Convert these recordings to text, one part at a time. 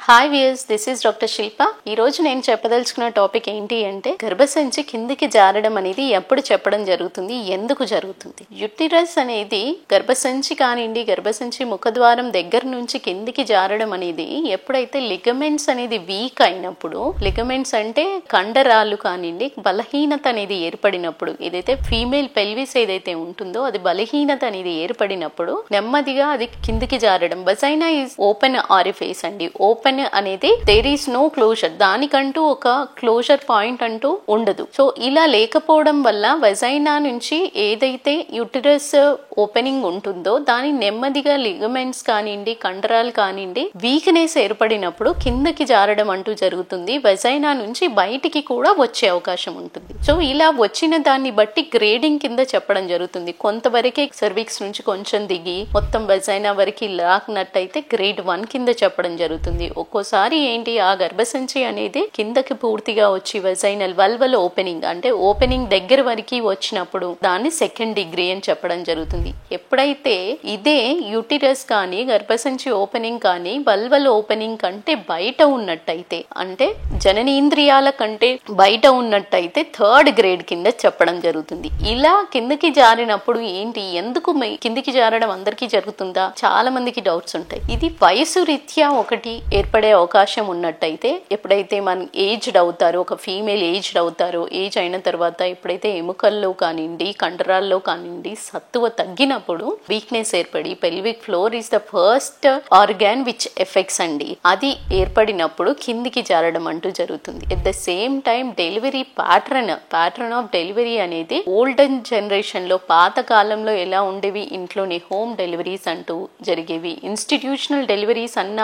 Hi viewers, this is doctor Shilpa. ఈ రోజు నేను చెప్పదలుచుకున్న టాపిక్ ఏంటి అంటే గర్భసంచి కిందికి జారడం అనేది ఎప్పుడు చెప్పడం జరుగుతుంది, ఎందుకు జరుగుతుంది. యుటిరస్ అనేది గర్భసంచి కానివ్వండి, గర్భసంచి ముఖద్వారం దగ్గర నుంచి కిందికి జారడం అనేది ఎప్పుడైతే లిగమెంట్స్ అనేది వీక్ అయినప్పుడు, లిగమెంట్స్ అంటే కండరాలు కానివ్వండి బలహీనత అనేది ఏర్పడినప్పుడు, ఏదైతే ఫీమేల్ పెల్విస్ ఏదైతే ఉంటుందో అది బలహీనత అనేది ఏర్పడినప్పుడు నెమ్మదిగా అది కిందికి జారడం. వజైనా ఈజ్ ఓపెన్ ఆరిఫేస్ అండి. ఓపెన్ అనేది దేర్ ఈస్ నో క్లోజర్, దానికంటూ ఒక క్లోజర్ పాయింట్ అంటూ ఉండదు. సో ఇలా లేకపోవడం వల్ల వజైనా నుంచి ఏదైతే యుటిరస్ ఓపెనింగ్ ఉంటుందో దాని నెమ్మదిగా లిగమెంట్స్ కానివ్వండి, కండరాలు కానివ్వండి వీక్నెస్ ఏర్పడినప్పుడు కిందకి జారడం అంటూ జరుగుతుంది. వజైనా నుంచి బయటికి కూడా వచ్చే అవకాశం ఉంటుంది. సో ఇలా వచ్చిన దాన్ని బట్టి గ్రేడింగ్ కింద చెప్పడం జరుగుతుంది. కొంతవరకే సర్విక్స్ నుంచి కొంచెం దిగి మొత్తం వజైనా వరకు లాక్నట్టయితే గ్రేడ్ 1 కింద చెప్పడం జరుగుతుంది. ఒక్కోసారి ఏంటి, ఆ గర్భసంచి అనేది కిందకి పూర్తిగా వచ్చి వజైనల్ వల్వల్ ఓపెనింగ్ అంటే ఓపెనింగ్ దగ్గర వరకు వచ్చినప్పుడు దాన్ని సెకండ్ డిగ్రీ అని చెప్పడం జరుగుతుంది. ఎప్పుడైతే ఇదే యుటిరస్ కానీ గర్భసంచి ఓపెనింగ్ కానీ వల్వల్ ఓపెనింగ్ కంటే బయట ఉన్నట్టయితే, అంటే జననేంద్రియాల కంటే బయట ఉన్నట్టయితే థర్డ్ గ్రేడ్ కింద చెప్పడం జరుగుతుంది. ఇలా కిందకి జారినప్పుడు ఏంటి, ఎందుకు కిందికి జారడం అందరికీ జరుగుతుందా, చాలా మందికి డౌట్స్ ఉంటాయి. ఇది వయసు రీత్యా ఒకటి ఏర్పడే అవకాశం ఉన్నట్టయితే, ఎప్పుడైతే మనం ఏజ్డ్ అవుతారో, ఒక ఫీమేల్ ఏజ్డ్ అవుతారో, ఏజ్ అయిన తర్వాత ఎప్పుడైతే ఎముకల్లో కానివ్వండి కండరాల్లో కానివ్వండి సత్తువ తగ్గినప్పుడు వీక్నెస్ ఏర్పడి pelvic floor is the first organ which effects అండి, అది ఏర్పడినప్పుడు కిందికి జారడం అంటూ జరుగుతుంది. At the same time delivery pattern of delivery అనేది ఓల్డెన్ జనరేషన్ లో పాత కాలంలో ఎలా ఉండేవి, ఇంట్లోనే హోమ్ డెలివరీస్ అంటూ జరిగేవి. ఇన్స్టిట్యూషనల్ డెలివరీస్ అన్న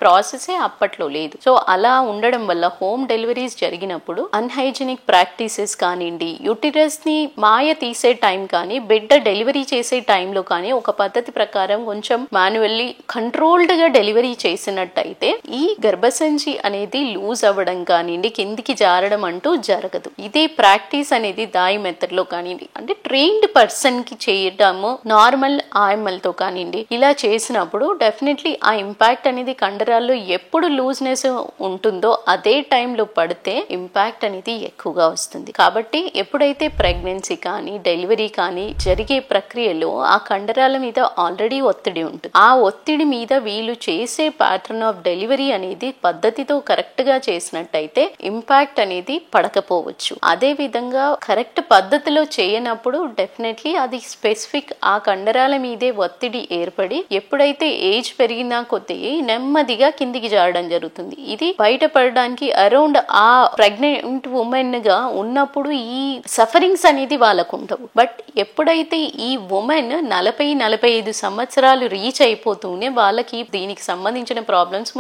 ప్రాసెసే అప్పట్లో లేదు. సో అలా ఉండడం వల్ల హోమ్ డెలివరీస్ జరిగినప్పుడు అన్హైజీనిక్ ప్రాక్టీసెస్ కానివ్వండి, యుటిరస్ ని మాయ తీసే టైం కానీ బిడ్డ డెలివరీ చేసే టైంలో కానీ ఒక పద్ధతి ప్రకారం కొంచెం మాన్యువల్లీ కంట్రోల్డ్ గా డెలివరీ చేసినట్టయితే ఈ గర్భసంచి అనేది లూజ్ అవ్వడం కానివ్వండి, కిందికి జారడం అంటూ జరగదు. ఇదే ప్రాక్టీస్ అనేది దాయి మెథడ్ లో కానివ్వండి, అంటే ట్రైన్డ్ పర్సన్ కి చేయడము నార్మల్ ఆఎంఎల్ తో కానివ్వండి ఇలా చేసినప్పుడు డెఫినెట్లీ ఆ ఇంపాక్ట్ అనేది కండరాల్లో ఎప్పుడు లూజ్నెస్ ఉంటుందో అదే టైంలో పడితే ఇంపాక్ట్ అనేది ఎక్కువగా వస్తుంది. కాబట్టి ఎప్పుడైతే ప్రెగ్నెన్సీ కానీ డెలివరీ కానీ జరిగే ప్రక్రియలో ఆ కండరాల మీద ఆల్రెడీ ఒత్తిడి ఉంటుంది. ఆ ఒత్తిడి మీద వీళ్ళు చేసే ప్యాటర్న్ ఆఫ్ డెలివరీ అనేది పద్ధతితో కరెక్ట్ గా చేసినట్టయితే ఇంపాక్ట్ అనేది పడకపోవచ్చు. అదే విధంగా కరెక్ట్ పద్ధతిలో చేయనప్పుడు డెఫినెట్లీ అది స్పెసిఫిక్ ఆ కండరాల మీదే ఒత్తిడి ఏర్పడి ఎప్పుడైతే ఏజ్ పెరిగినా కొద్దీ నెమ్మదిగా కిందికి జారడం జరుగుతుంది. ఇది బయటపడడానికి అరౌండ్ ఆ ప్రెగ్నెంట్ ఉమెన్ గా ఉన్నప్పుడు ఈ సఫరింగ్స్ అనేది వాళ్ళకు ఉండవు. బట్ ఎప్పుడైతే ఈ ఉమెన్ 40-45 సంవత్సరాలు రీచ్ అయిపోతూనే వాళ్ళకి దీనికి సంబంధించిన ప్రాబ్లమ్స్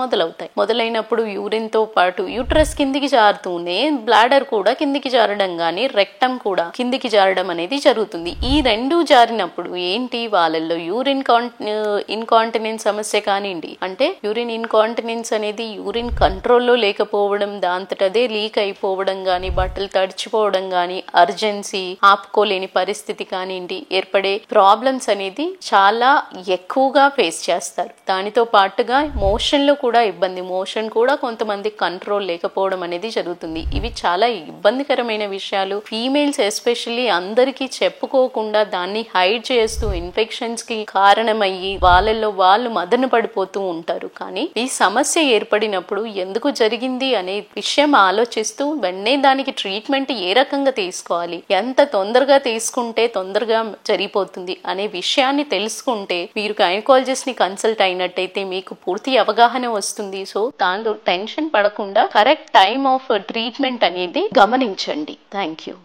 మొదలైనప్పుడు యూరిన్ తో పాటు యూట్రస్ కిందికి జారుతూనే బ్లాడర్ కూడా కిందికి జారడం గానీ రెక్టమ్ కూడా కిందికి జారడం అనేది జరుగుతుంది. ఈ రెండు జారినప్పుడు ఏంటి, వాళ్ళల్లో యూరిన్ ఇన్కాంటినెన్స్ సమస్య కానివ్వండి, అంటే యూరిన్ ఇన్కాంటినెన్స్ అనేది యూరిన్ కంట్రోల్లో లేకపోవడం, దాంతటదే లీక్ అయిపోవడం గానీ, బట్టలు తడిచిపోవడం గానీ, అర్జెన్సీ ఆపుకోలేని పరిస్థితి కానివ్వండి ఏర్పడే ప్రాబ్లమ్స్ అనేది చాలా ఎక్కువగా ఫేస్ చేస్తారు. దానితో పాటుగా మోషన్ లో కూడా ఇబ్బంది, మోషన్ కూడా కొంతమంది కంట్రోల్ లేకపోవడం అనేది జరుగుతుంది. ఇవి చాలా ఇబ్బందికరమైన విషయాలు. ఫీమేల్స్ ఎస్పెషల్లీ అందరికీ చెప్పుకోకుండా దాన్ని హైడ్ చేస్తూ ఇన్ఫెక్షన్స్ కి కారణమయ్యి వాళ్ళల్లో వాళ్ళు మదన పడిపోతూ ఉంటారు. కానీ ఈ సమస్య ఏర్పడినప్పుడు ఎందుకు జరిగింది అనే విషయం ఆలోచిస్తూ వెంటనే దానికి ట్రీట్మెంట్ ఏ రకంగా తీసుకోవాలి, ఎంత తొందరగా తీసుకుంటే తొందరగా జరిగిపోతుంది అనే విషయాన్ని తెలుసుకుంటే మీరు గైనకాలజిస్ట్ ని కన్సల్ట్ అయినట్టయితే మీకు పూర్తి అవగాహన వస్తుంది. సో దానిలో టెన్షన్ పడకుండా కరెక్ట్ టైం ఆఫ్ ట్రీట్మెంట్ అనేది గమనించండి. Thank you.